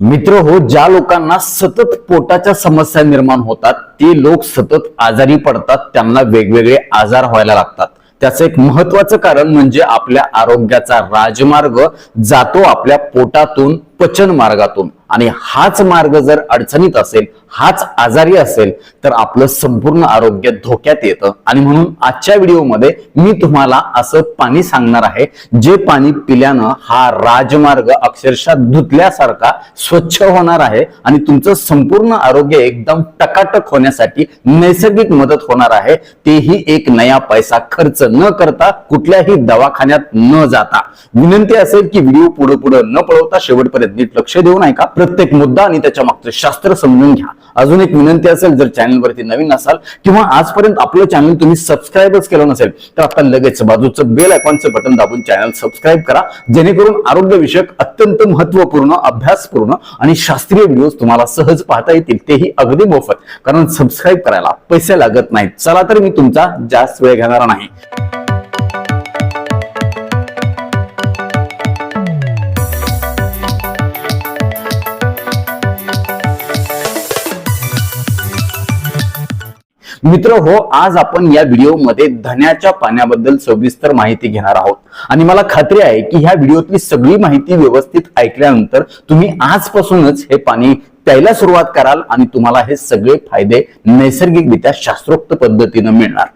मित्र हो, ज्या लोकांना सतत पोटाच्या समस्या निर्माण होतात ते लोक सतत आजारी पडतात, त्यांना वेगवेगळे आजार व्हायला लागतात। त्याचं एक महत्त्वाचं कारण म्हणजे आपल्या आरोग्याचा राजमार्ग जातो आपल्या पोटातून, पचन मार्गातून। आणि हाच मार्ग जर अडचणीत असेल, हाच आजारी असेल तर आपलं संपूर्ण आरोग्य धोक्यात येतं। आणि म्हणून आजच्या व्हिडिओमध्ये मी तुम्हाला असं पाणी सांगणार आहे जे पाणी पिल्यानं हा राजमार्ग अक्षरशः धुतल्यासारखा स्वच्छ होणार आहे आणि तुमचं संपूर्ण आरोग्य एकदम टकाटक होण्यासाठी नैसर्गिक मदत होणार आहे, तेही एक नया पैसा खर्च न करता, कुठल्याही दवाखान्यात न जाता। विनंती असेल की व्हिडिओ पुढे न पळवता शेवटपर्यंत नीट लक्ष देऊन ऐका, प्रत्येक मुद्दा आणि त्याच्या मागचं शास्त्र समजून घ्या। अजून एक विनंती असेल, जर चॅनलवरती नवीन असाल किंवा आजपर्यंत आपलं चॅनल तुम्ही सबस्क्राईबच केलं नसेल तर आता लगेच बाजूचं बेल आयकॉनचं बटन दाबून चॅनल सबस्क्राईब करा, जेणेकरून आरोग्यविषयक अत्यंत महत्त्वपूर्ण, अभ्यासपूर्ण आणि शास्त्रीय व्हिडिओज तुम्हाला सहज पाहता येतील, तेही अगदी मोफत। कारण सबस्क्राईब करायला पैसे लागत नाहीत। चला तर मी तुमचा जास्त वेळ घेणार नाही। मित्र हो, आज आपण या व्हिडिओमध्ये धन्याच्या पाण्याबद्दल सविस्तर माहिती घेणार आहोत आणि मला खात्री आहे की ह्या व्हिडिओतली सगळी माहिती व्यवस्थित ऐकल्यानंतर तुम्ही आजपासूनच हे पाणी प्यायला सुरुवात कराल आणि तुम्हाला हे सगळे फायदे नैसर्गिकरित्या शास्त्रोक्त पद्धतीने मिळणार।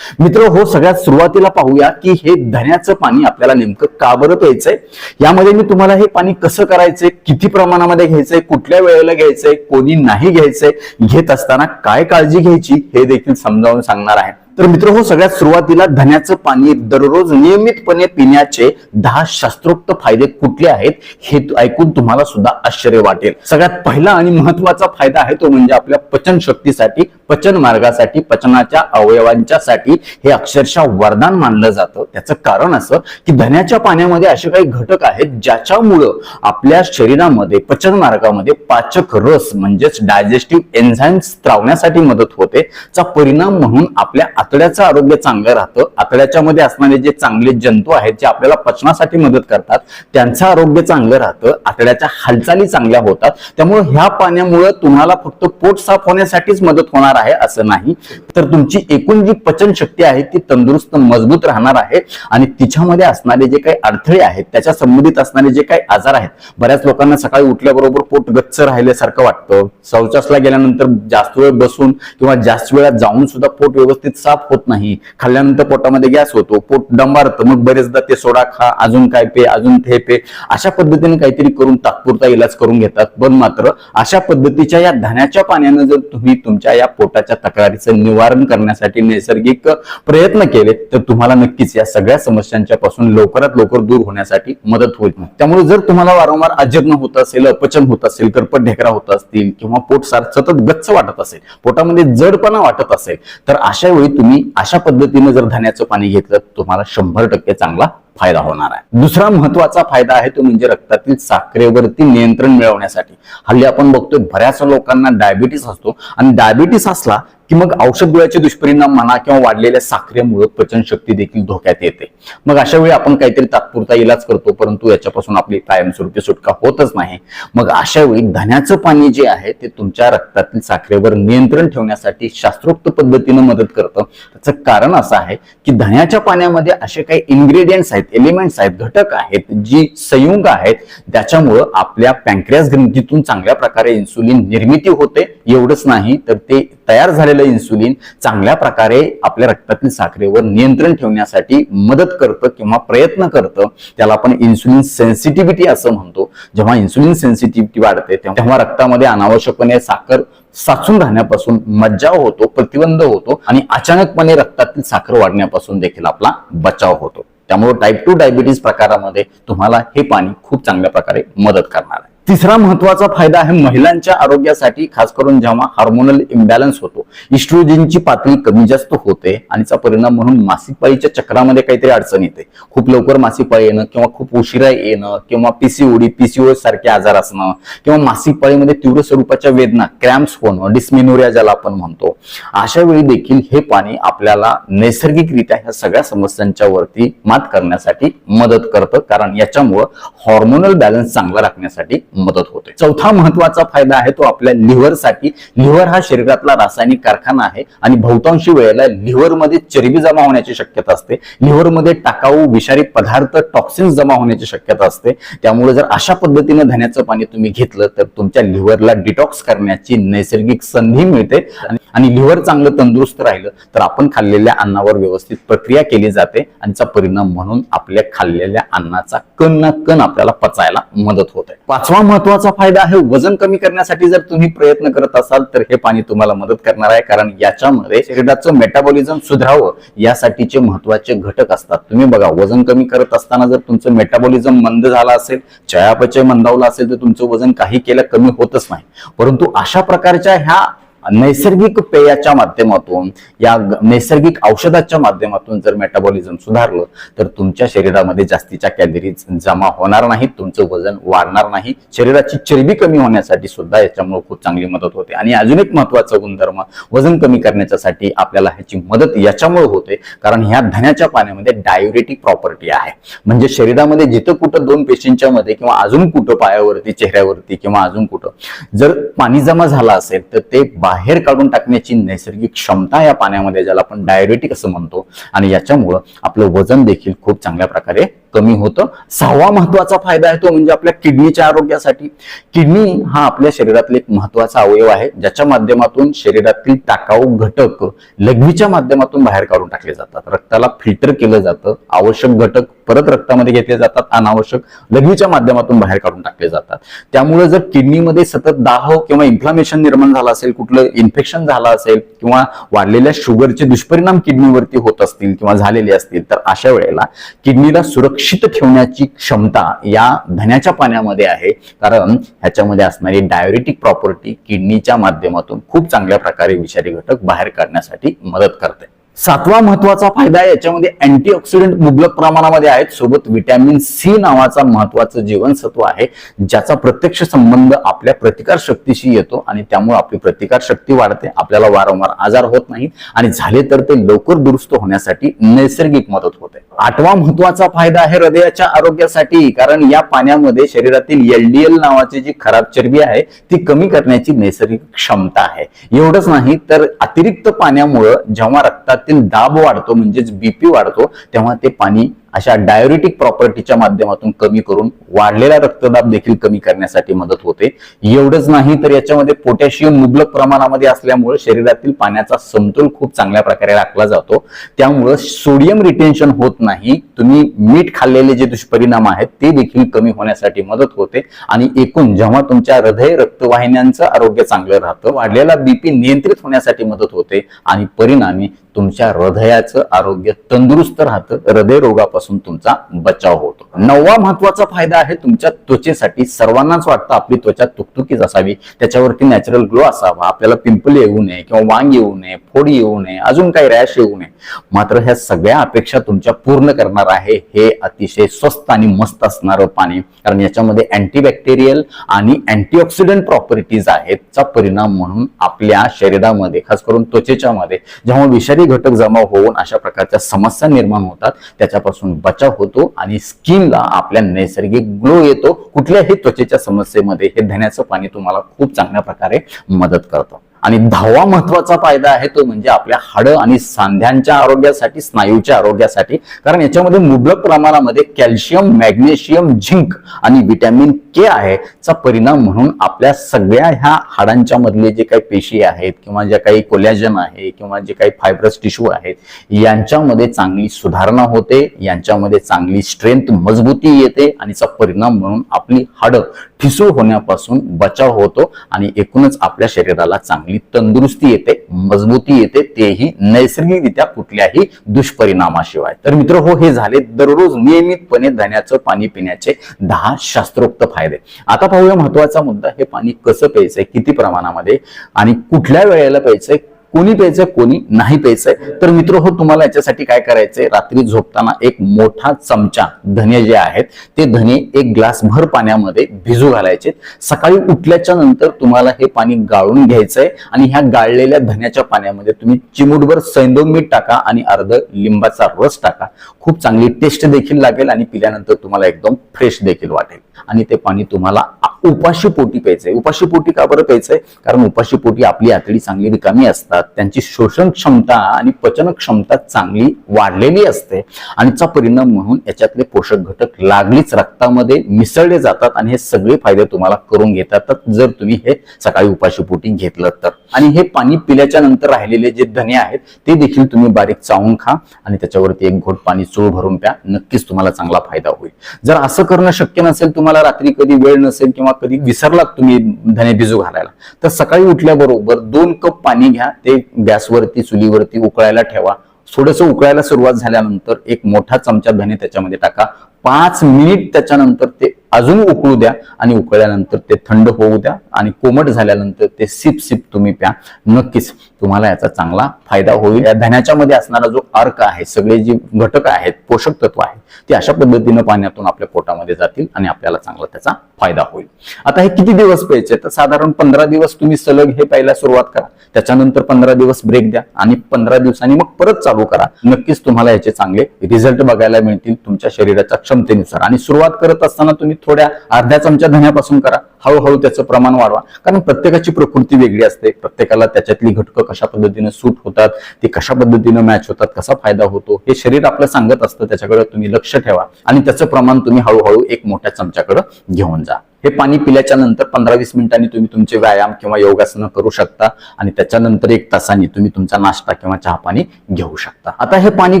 मित्र हो, सगळ्यात सुरुवातीला पाहूया की हे धन्याचं पाणी आपल्याला नेमकं का बरं प्यायचंय। यामध्ये मी तुम्हाला हे पाणी कसं करायचंय, किती प्रमाणामध्ये घ्यायचंय, कुठल्या वेळेला घ्यायचंय, कोणी नाही घ्यायचंय, घेत असताना काय काळजी घ्यायची हे देखील समजावून सांगणार आहे। तर मित्र हो, सगळ्यात सुरुवातीला धन्याचं पाणी दररोज नियमितपणे पिण्याचे 10 शास्त्रोक्त फायदे कुठले आहेत हे ऐकून तुम्हाला सुद्धा आश्चर्य वाटेल। सगळ्यात पहिला आणि महत्त्वाचा फायदा आहे तो म्हणजे आपल्या पचन शक्तीसाठी, पचन मार्गासाठी, पचनाच्या अवयवांच्यासाठी हे अक्षरशः वरदान मानलं जातं। त्याचं कारण असं की धन्याच्या पाण्यामध्ये असे काही घटक आहेत ज्याच्यामुळं आपल्या शरीरामध्ये, पचन मार्गामध्ये पाचक रस म्हणजेच डायजेस्टिव्ह एन्झाइम्स स्त्रावण्यासाठी मदत होते। चा परिणाम म्हणून आपल्या आतड्याचं आरोग्य चांगलं राहतं। आतड्याच्या मध्ये असणारे जे चांगले जंतू आहेत जे आपल्याला पचनासाठी मदत करतात त्यांचं आरोग्य चांगलं राहतं, आतड्याच्या हालचाली चांगल्या होतात। त्यामुळे ह्या पाण्यामुळे तुम्हाला फक्त पोट साफ होण्यासाठीच मदत होणार आहे असं नाही, तर तुमची एकूण जी पचन शक्ती आहे ती तंदुरुस्त, मजबूत राहणार आहे आणि तिच्यामध्ये असणारे जे काही अडथळे आहेत, त्याच्या संबंधित असणारे जे काही आजार आहेत, बऱ्याच लोकांना सकाळी उठल्याबरोबर पोट गच्च राहिल्यासारखं वाटतं, शौचासला गेल्यानंतर जास्त वेळ बसून किंवा जास्त वेळात जाऊन सुद्धा पोट व्यवस्थित साफ होत नाही, खाल्ल्यानंतर पोटामध्ये गॅस होतो, पोट डंबारतं, मग बरेचदा ते सोडा खा, अजून काय पे, अजून ते पे, अशा पद्धतीने काहीतरी करून तात्पुरता इलाज करून घेतात। पण मात्र अशा पद्धतीच्या या धन्याच्या पाण्यानं जर तुम्ही तुमच्या या पोटाच्या तक्रारीचं निवारण करण्यासाठी नैसर्गिक प्रयत्न केले तर तुम्हाला नक्कीच या सगळ्या समस्यांच्या पासून लवकरात लवकर दूर होण्यासाठी मदत होईल। त्यामुळे जर तुम्हाला वारंवार अजीर्ण होत असेल, अपचन होत असेल, करपट ढेकरा होत असतील किंवा पोट सतत गच्च वाटत असेल, पोटामध्ये जडपणा वाटत असेल, तर अशा वेळी तुम्ही अशा पद्धतीने जर धन्याचं पाणी घेतलं तुम्हाला 100% चांगला फायदा होणार आहे। दुसरा महत्त्वाचा फायदा आहे तो म्हणजे रक्तातील साखरेवरती नियंत्रण मिळवण्यासाठी। हल्ली आपण बघतोय बऱ्याच लोकांना डायबिटीस असतो आणि डायबिटीस असला की मग औषध गोळ्याचे दुष्परिणाम म्हणा किंवा वाढलेल्या साखरेमुळे पचन शक्ती देखील धोक्यात येते। मग अशा वेळी आपण काहीतरी तात्पुरता इलाज करतो, परंतु याच्यापासून आपली कायमस्वरूपी सुटका होतच नाही। मग अशा वेळी धन्याचं पाणी जे आहे ते तुमच्या रक्तातील साखरेवर नियंत्रण ठेवण्यासाठी शास्त्रोक्त पद्धतीने मदत करतं। त्याचं कारण असं आहे की धन्याच्या पाण्यामध्ये असे काही इन्ग्रेडियंट्स आहेत, एलिमेंट्स आहेत, घटक आहेत, जी संयुग आहेत, त्याच्यामुळे आपल्या पॅन्क्रियास ग्रंथीतून चांगल्या प्रकारे इन्सुलिन निर्मिती होते। एवढंच नाही तर ते तयार झालेलं इन्सुलिन चांगल्या प्रकारे आपल्या रक्तातील साखरेवर नियंत्रण ठेवण्यासाठी मदत करतं किंवा प्रयत्न करतं। त्याला आपण इन्सुलिन सेन्सिटिव्हिटी असं म्हणतो। जेव्हा इन्सुलिन सेन्सिटिव्हिटी वाढते तेव्हा रक्तामध्ये अनावश्यकपणे साखर साचून राहण्यापासून मज्जाव होतो, प्रतिबंध होतो आणि अचानकपणे रक्तातील साखर वाढण्यापासून देखील आपला बचाव होतो। त्यामुळे टाइप 2 डायबिटीज प्रकारामध्ये तुम्हाला हे पाणी खूप चांगल्या प्रकारे मदत करणार आहे। तिसरा महत्त्वाचा फायदा आहे महिलांच्या आरोग्यासाठी, खास करून जेव्हा हार्मोनल इम्बॅलन्स होतो, इस्ट्रोजनची पातळी कमी जास्त होते आणि त्याचा परिणाम म्हणून मासिक पाळीच्या चक्रामध्ये काहीतरी अडचण येते। खूप लवकर मासिक पाळी येणं किंवा खूप उशिरा येणं किंवा पीसीओएस सारखे आजार असणं किंवा मासिक पाळीमध्ये तीव्र स्वरूपाच्या वेदना, क्रॅम्प्स होणं, डिस्मेनोरिया ज्याला आपण म्हणतो, अशा वेळी देखील हे पाणी आपल्याला नैसर्गिकरित्या ह्या सगळ्या समस्यांच्या वरती मात करण्यासाठी मदत करतं। कारण याच्यामुळे हार्मोनल बॅलन्स चांगला राखण्यासाठी मदत होते. चौथा महत्वाचा फायदा आहे तो आपल्या लिव्हरसाठी. लिव्हर हा शरीरातला रासायनिक कारखाना आहे आणि बहुतांशी वेळेला लिव्हरमध्ये चरबी जमा होण्याची शक्यता असते. लिव्हरमध्ये टाकाऊ विषारी पदार्थ टॉक्सिन्स जमा होण्याची शक्यता असते. त्यामुळे जर अशा पद्धतीने धण्याचं पाणी तुम्ही घेतलं तर तुमच्या लिव्हरला डिटॉक्स करण्याची नैसर्गिक संधी मिळते आणि लिव्हर चांगलं तंदुरुस्त राहिलं तर आपण खाल्लेल्या अन्नावर व्यवस्थित प्रक्रिया केली जाते आणि त्याचा परिणाम म्हणून आपल्या खाल्लेल्या अन्नाचा कण ना कण आपल्याला पचायला मदत होते. पाचवा महत्वाचा फायदा आहे वजन कमी करण्यासाठी. जर तुम्ही प्रयत्न करत असाल तर हे पाणी तुम्हाला मदत करणार आहे, कारण याच्यामध्ये शरीराचं मेटाबॉलिझम सुधारावं यासाठीचे महत्वाचे घटक असतात. तुम्ही बघा, वजन कमी करत असताना जर तुमचं मेटाबॉलिझम मंद झालं असेल, चयापचय मंदावलं असेल तर तुमचं वजन काही केलं कमी होतच नाही. परंतु अशा प्रकारच्या ह्या नैसर्गिक पेयाच्या माध्यमातून, या नैसर्गिक औषधाच्या माध्यमातून जर मेटाबॉलिझम सुधारलं तर तुमच्या शरीरामध्ये जास्तीच्या कॅलरीज जमा होणार नाहीत, तुमचं वजन वाढणार नाही. शरीराची चरबी कमी होण्यासाठी सुद्धा याच्यामुळे खूप चांगली मदत होते. आणि अजून एक महत्वाचा गुणधर्म वजन कमी करण्यासाठी आपल्याला ह्याची मदत याच्यामुळे होते कारण ह्या धण्याच्या पाण्यामध्ये डायुरेटिक प्रॉपर्टी आहे. म्हणजे शरीरामध्ये जिथं कुठं दोन पेशींच्या मध्ये किंवा अजून कुठं पायावरती, चेहऱ्यावरती किंवा अजून कुठं जर पाणी जमा झालं असेल तर ते बाहेर काढून टाकण्याची नैसर्गिक क्षमता या पाण्यामध्ये, ज्याला आपण डायरेटिक असं म्हणतो, आणि याच्यामुळं आपलं वजन देखील खूप चांगल्या प्रकारे कमी होतं. सहावा महत्वाचा फायदा आहे तो म्हणजे आपल्या किडनीच्या आरोग्यासाठी. किडनी हा आपल्या शरीरातला एक महत्वाचा अवयव आहे ज्याच्या माध्यमातून शरीरातील टाकाऊ घटक लघवीच्या माध्यमातून बाहेर काढून टाकले जातात. रक्ताला फिल्टर केलं जातं, आवश्यक घटक परत रक्तामध्ये घेतले जातात, अनावश्यक लघवीच्या माध्यमातून बाहेर काढून टाकले जातात. त्यामुळे जर किडनीमध्ये सतत दाह किंवा इन्फ्लामेशन निर्माण झालं असेल, कुठलं इन्फेक्शन झालं असेल किंवा वाढलेल्या शुगरचे दुष्परिणाम किडनीवरती होत असतील किंवा झालेले असतील तर अशा वेळेला किडनीला सुरक्षित ठेवण्याची क्षमता या धण्याच्या पाण्यामध्ये आहे, कारण ह्याच्यामध्ये असणारी डायुरेटिक प्रॉपर्टी किडनीच्या माध्यमातून खूप चांगल्या प्रकारे विषारी घटक बाहेर काढण्यासाठी मदत करते. सातवा महत्वाचा फायदा आहे याच्यामध्ये अँटीऑक्सिडंट मुबलक प्रमाणामध्ये आहेत, सोबत व्हिटॅमिन सी नावाचा महत्वाचं जीवनसत्व आहे ज्याचा प्रत्यक्ष संबंध आपल्या प्रतिकार शक्तीशी येतो आणि त्यामुळे आपली प्रतिकार शक्ती वाढते, आपल्याला वारंवार आजार होत नाहीत आणि झाले तर ते लवकर दुरुस्त होण्यासाठी नैसर्गिक मदत होते. आठवा महत्वाचा फायदा आहे हृदयाच्या आरोग्यासाठी, कारण या पाण्यामध्ये शरीरातील LDL नावाची जी खराब चरबी आहे ती कमी करण्याची नैसर्गिक क्षमता आहे. एवढंच नाही तर अतिरिक्त पाण्यामुळे जेव्हा रक्तातील दाब वाढतो म्हणजेच BP वाढतो तेव्हा ते पाणी अशा डायुरेटिक प्रॉपर्टीच्या माध्यमातून कमी करून वाढलेला रक्तदाब देखील कमी करण्यासाठी मदत होते. एवढंच नाही तर याच्यामध्ये पोटॅशियम मुबलक प्रमाणामध्ये असल्यामुळे शरीरातील पाण्याचा समतोल खूप चांगल्या प्रकारे राखला जातो. त्यामुळे सोडियम रिटेन्शन होत नाही, तुम्ही मीठ खाल्लेले जे दुष्परिणाम आहेत ते देखील कमी होण्यासाठी मदत होते आणि एकूण जेव्हा तुमच्या हृदय रक्तवाहिन्यांचं आरोग्य चांगलं राहतं, वाढलेला BP नियंत्रित होण्यासाठी मदत होते आणि परिणामी तुमच्या हृदयाचं आरोग्य तंदुरुस्त राहतं, हृदय रोगापासून तुमचा बचाव होतो. नववा महत्वाचा फायदा आहे तुमच्या त्वचेसाठी. सर्वांनाच वाटतं आपली त्वचा तुकतुकीच असावी, त्याच्यावरती नॅचरल ग्लो असावा, आपल्याला पिंपल येऊ नये किंवा वांग येऊ नये, फोड येऊ नये, अजून काही रॅश येऊ नये. मात्र ह्या सगळ्या अपेक्षा तुमच्या पूर्ण करणार आहे हे अतिशय स्वस्त आणि मस्त असणारं पाणी, कारण याच्यामध्ये अँटीबॅक्टेरियल आणि अँटीऑक्सिडंट प्रॉपर्टीज आहेत. चा परिणाम म्हणून आपल्या शरीरामध्ये खास करून त्वचेच्या मध्ये जेव्हा विषारी घटक जमा होऊन अशा प्रकारच्या समस्या निर्माण होतात त्याच्यापासून बचाव होतो आणि स्किनला आपल्या नैसर्गिक ग्लो येतो. कुठल्याही त्वचेच्या समस्येमध्ये हे धण्याचं पाणी तुम्हाला खूप चांगल्या प्रकारे मदत करतं. आणि 10वा महत्वाचा फायदा आहे तो म्हणजे आपल्या हाडं आणि सांध्यांच्या आरोग्यासाठी, स्नायूच्या आरोग्यासाठी, कारण याच्यामध्ये मुबलक प्रमाणामध्ये कॅल्शियम, मॅग्नेशियम, झिंक आणि व्हिटॅमिन K आहे. चा परिणाम म्हणून आपल्या सगळ्या ह्या हाडांच्या मधले जे काही पेशी आहेत किंवा जे काही कोलॅजन आहे किंवा जे काही फायब्रस टिश्यू आहेत यांच्यामध्ये चांगली सुधारणा होते, यांच्यामध्ये चांगली स्ट्रेंथ, मजबूती येते आणि चा परिणाम म्हणून आपली हाडं ठिसूळ होण्यापासून बचाव होतो आणि एकूणच आपल्या शरीराला चांगली तंदुरुस्ती येते, मजबूती येते, तेही नैसर्गिकरित्या कुठल्याही दुष्परिणामाशिवाय. तर मित्र हो, हे झाले दररोज नियमितपणे धण्याचं पाणी पिण्याचे 10 शास्त्रोक्त फायदे. आता पाहूया महत्वाचा मुद्दा, हे पाणी कसं प्यायचंय, किती प्रमाणामध्ये आणि कुठल्या वेळेला प्यायचंय, कोणी प्यायचंय कोणी नाही प्यायचंय. तर मित्र हो, तुम्हाला याच्यासाठी काय करायचंय, रात्री झोपताना एक मोठा चमचा धने जे आहेत ते धने एक ग्लास भर पाण्यामध्ये भिजू घालायचे. सकाळी उठल्याच्या नंतर तुम्हाला हे पाणी गाळून घ्यायचंय आणि ह्या गाळलेल्या धन्याच्या पाण्यामध्ये तुम्ही चिमूटभर सैंधव मीठ टाका आणि अर्ध लिंबाचा रस टाका. खूप चांगली टेस्ट देखील लागेल आणि पिल्यानंतर तुम्हाला एकदम फ्रेश देखील वाटेल. आणि ते पाणी तुम्हाला उपाशी पोटी प्यायचंय. उपाशी पोटी का बरं प्यायचंय? कारण उपाशी पोटी आपली आतडी चांगली रिकामी असतात, त्यांची शोषण क्षमता आणि पचन क्षमता चांगली वाढलेली असते आणि चा परिणाम म्हणून याच्यातले पोषक घटक लागलीच रक्तामध्ये मिसळले जातात आणि हे सगळे फायदे तुम्हाला करून घेतात जर तुम्ही हे सकाळी उपाशी पोटी घेतलं तर. आणि हे पाणी पिल्याच्या नंतर राहिलेले जे धने आहेत ते देखील तुम्ही बारीक चावून खा आणि त्याच्यावरती एक घोट पाणी चूळ भरून प्या. नक्कीच तुम्हाला चांगला फायदा होईल. जर असं करणं शक्य नसेल, तुम्हाला रात्री कधी वेळ नसेल किंवा कधी विसरलात तुम्ही धने भिजू घालायला, तर सकाळी उठल्याबरोबर 2 कप पाणी घ्या, ते गॅसवरती चुलीवरती उकळायला ठेवा. थोडंसं उकळायला सुरुवात झाल्यानंतर एक मोठा चमचा धने त्याच्यामध्ये टाका. 5 मिनिट त्याच्यानंतर ते अजून उकळू द्या आणि उकळल्यानंतर ते थंड होऊ द्या आणि कोमट झाल्यानंतर ते सिप सिप तुम्ही प्या. नक्कीच तुम्हाला याचा चांगला फायदा होईल. या धन्याच्या मध्ये असणारा जो अर्क आहे, सगळे जे घटक आहेत, पोषक तत्व आहेत, ते अशा पद्धतीने पाण्यातून आपल्या पोटामध्ये जातील आणि आपल्याला चांगला त्याचा फायदा होईल. आता हे किती दिवस प्यायचे? तर साधारण 15 दिवस तुम्ही सलग हे प्यायला सुरुवात करा. त्याच्यानंतर 15 दिवस ब्रेक द्या आणि 15 दिवसांनी मग परत चालू करा. नक्कीच तुम्हाला याचे चांगले रिझल्ट बघायला मिळतील तुमच्या शरीराच्या क्षमतेनुसार. आणि सुरुवात करत असताना तुम्ही थोड्या अर्ध्या चमचा धन्यापासून करा. हळूहळू त्याचं प्रमाण वाढवा, कारण प्रत्येकाची प्रकृती वेगळी असते. प्रत्येकाला त्याच्यातली घटकं कशा पद्धतीने सूट होतात, ते कशा पद्धतीने मॅच होतात, कसा फायदा होतो हे शरीर आपलं सांगत असतं. त्याच्याकडे तुम्ही लक्ष ठेवा आणि त्याचं प्रमाण तुम्ही हळूहळू एक मोठ्या चमच्याकडे घेऊन जा. हे पाणी पिल्याच्या नंतर 15-20 मिनिटांनी तुम्ही तुमचे व्यायाम किंवा योगासनं करू शकता आणि त्याच्यानंतर 1 तासांनी तुम्ही तुमचा नाश्ता किंवा चहा पाणी घेऊ शकता. आता हे पाणी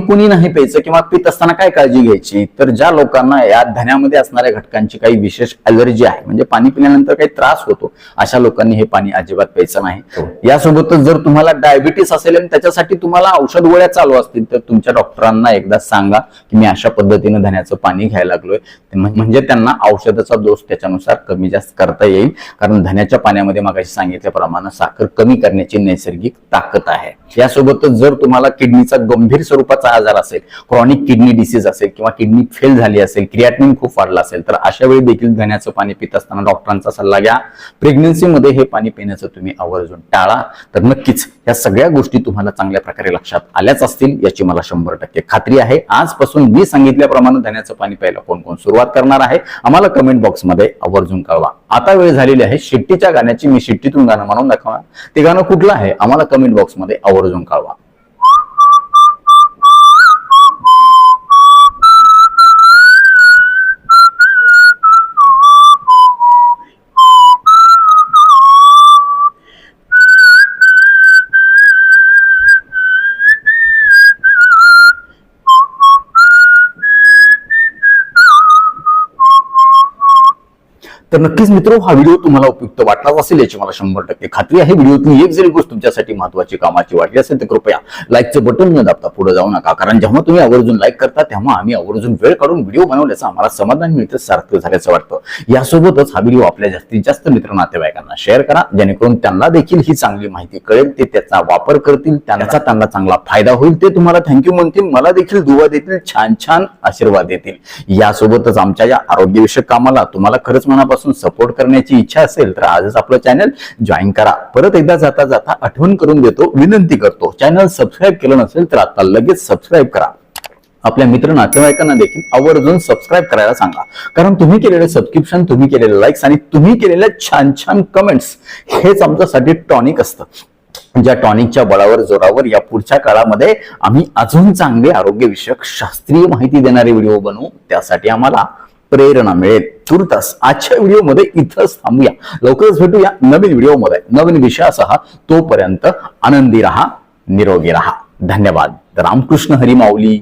कुणी नाही प्यायचं किंवा पित असताना काय काळजी घ्यायची? तर ज्या लोकांना या धन्यामध्ये असणाऱ्या घटकांची काही विशेष ॲलर्जी आहे, म्हणजे पाणी पिल्यानंतर काही त्रास होतो, अशा लोकांनी हे पाणी अजिबात प्यायचं नाही. यासोबतच जर तुम्हाला डायबिटीस असेल आणि त्याच्यासाठी तुम्हाला औषध गोळ्या चालू असतील, तर तुमच्या डॉक्टरांना एकदा सांगा की मी अशा पद्धतीने धन्याचं पाणी घ्यायला लागलोय, म्हणजे त्यांना औषधाचा डोस त्याच्यानुसार कमी जास्त करता येईल. कारण धन्याच्या पाण्यामध्ये मागाशी सांगितल्याप्रमाणे साखर कमी करण्याची नैसर्गिक ताकद आहे. यासोबतच जर तुम्हाला किडनीचा गंभीर स्वरूपाचा आजार असेल, क्रॉनिक किडनी डिसीज असेल किंवा किडनी फेल झाली असेल, क्रिएटिनिन खूप वाढला असेल, तर अशा वेळी देखील धन्याचं पाणी पित असताना डॉक्टरांचा सल्ला घ्या. प्रेग्नन्सीमध्ये हे पाणी पिण्याचं तुम्ही आवर्जून टाळा. तर नक्कीच या सगळ्या गोष्टी तुम्हाला चांगल्या प्रकारे लक्षात आल्याच असतील याची मला 100% खात्री आहे. आजपासून मी सांगितल्याप्रमाणे धन्याचं पाणी प्यायला कोण कोण सुरुवात करणार आहे आम्हाला कमेंट बॉक्समध्ये आवर्जून कळवा. आता वेळ झालेली आहे शिट्टीच्या गाण्याची. मी शिट्टीतून गाणं म्हणून दाखवणार. ते गाणं कुठलं आहे आम्हाला कमेंट बॉक्समध्ये आवर्जून कळवा. तर नक्कीच मित्र, हा व्हिडिओ तुम्हाला उपयुक्त वाटलाच असेल याची मला 100% खात्री आहे. व्हिडिओतली एक जरी गोष्ट तुमच्यासाठी महत्त्वाची कामाची वाटली असेल तर कृपया लाईकचं बटन न दाबता पुढे जाऊ नका. कारण जेव्हा तुम्ही आवर्जून लाईक करता तेव्हा आम्ही आवर्जून वेळ काढून व्हिडिओ बनवल्याचं आम्हाला समाधान मिळतं, सार्थक झाल्याचं वाटतं. यासोबतच हा व्हिडिओ आपल्या जास्तीत जास्त मित्र नातेवाईकांना शेअर करा, जेणेकरून त्यांना देखील ही चांगली माहिती कळेल, ते त्याचा वापर करतील, त्यांना चांगला फायदा होईल, ते तुम्हाला थँक्यू म्हणतील, मला देखील दुवा देतील, छान छान आशीर्वाद देतील. यासोबतच आमच्या या आरोग्यविषयक कामाला तुम्हाला खरंच मनापासून सपोर्ट करण्याची इच्छा असेल तर आजच आपलं चॅनल जॉईन करा. परत एकदा जाता जाता आठवण करून देतो, विनंती करतो, चॅनल सबस्क्राईब केलं नसेल तर आता लगेच सबस्क्राईब करा. आपल्या मित्र नातेवाईकांना देखील आवर्जून सबस्क्राईब करायला सांगा. कारण तुम्ही केलेले सबस्क्रिप्शन, तुम्ही केलेले लाईक्स आणि तुम्ही केलेल्या छान छान कमेंट्स हेच आमच्यासाठी टॉनिक असतं. ज्या टॉनिकच्या बळावर जोरावर या पुढच्या काळामध्ये आम्ही अजून चांगले आरोग्यविषयक शास्त्रीय माहिती देणारे व्हिडिओ बनवू, त्यासाठी आम्हाला प्रेरणा मिळेल. तुर्तास आजच्या व्हिडिओमध्ये इथंच थांबूया. लवकरच भेटूया नवीन व्हिडिओमध्ये नवीन विषयासह. तोपर्यंत आनंदी रहा, निरोगी रहा. धन्यवाद. रामकृष्ण हरी माऊली.